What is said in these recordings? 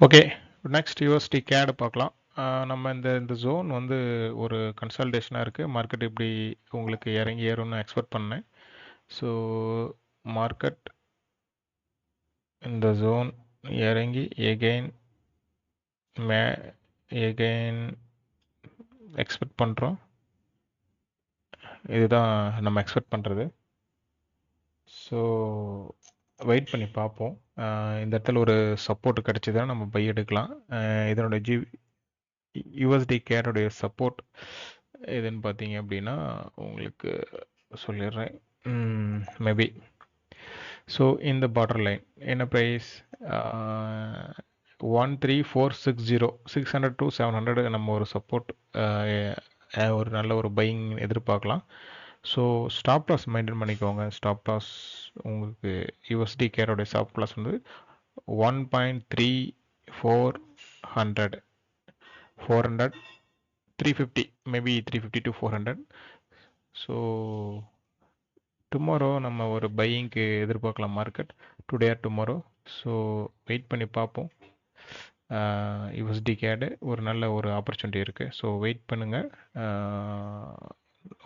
Okay, next USD கேடு பார்க்கலாம். நம்ம இந்த ஜோன் வந்து ஒரு கன்சல்டேஷனாக இருக்குது. மார்க்கெட் இப்படி உங்களுக்கு இறங்கி ஏறும்னு எக்ஸ்பெக்ட் பண்ணேன். ஸோ மார்க்கெட் இந்த ஜோன் இறங்கி எகெயின் எகெயின் எக்ஸ்பெக்ட் பண்ணுறோம். இதுதான் நம்ம எக்ஸ்பெக்ட் பண்ணுறது. ஸோ வெயிட் பண்ணி பார்ப்போம். இந்த இடத்துல ஒரு சப்போர்ட் கிடச்சிதுன்னா நம்ம பை எடுக்கலாம். இதனோட யூஎஸ்டி கேரோடைய சப்போர்ட் எதுன்னு பார்த்தீங்க அப்படின்னா உங்களுக்கு சொல்லிடுறேன். மேபி ஸோ இந்த பார்டர் லைன் என்ன ப்ரைஸ் 13460 600 to 700 நம்ம ஒரு சப்போர்ட் ஒரு நல்ல ஒரு பையிங் எதிர்பார்க்கலாம். ஸோ ஸ்டாப் லாஸ் மெயின்டைன் பண்ணிக்கோங்க. ஸ்டாப் லாஸ் உங்களுக்கு யூஎஸ்டி கேரோடைய ஸ்டாப் லாஸ் வந்து 1.3400 400 350 மேபி 350 to 400. ஸோ டுமாரோ நம்ம ஒரு பையிங்க்கு எதிர்பார்க்கலாம் market today or tomorrow. So wait பண்ணி பார்ப்போம். யூஎஸ்டி கேடு ஒரு நல்ல ஒரு ஆப்பர்ச்சுனிட்டி இருக்குது. ஸோ வெயிட் பண்ணுங்கள்.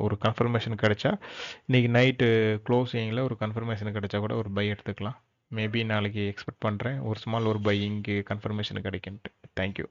ஒரு கன்ஃபர்மேஷன் கிடைச்சா இன்றைக்கி நைட்டு க்ளோசிங்கில் ஒரு கன்ஃபர்மேஷன் கிடைச்சா கூட ஒரு பை எடுத்துக்கலாம். மேபி நாளைக்கு எக்ஸ்பெக்ட் பண்ணுறேன் ஒரு ஸ்மால் ஒரு பையிங்க்கு கன்ஃபர்மேஷன் கிடைக்குன்ட்டு. தேங்க்யூ.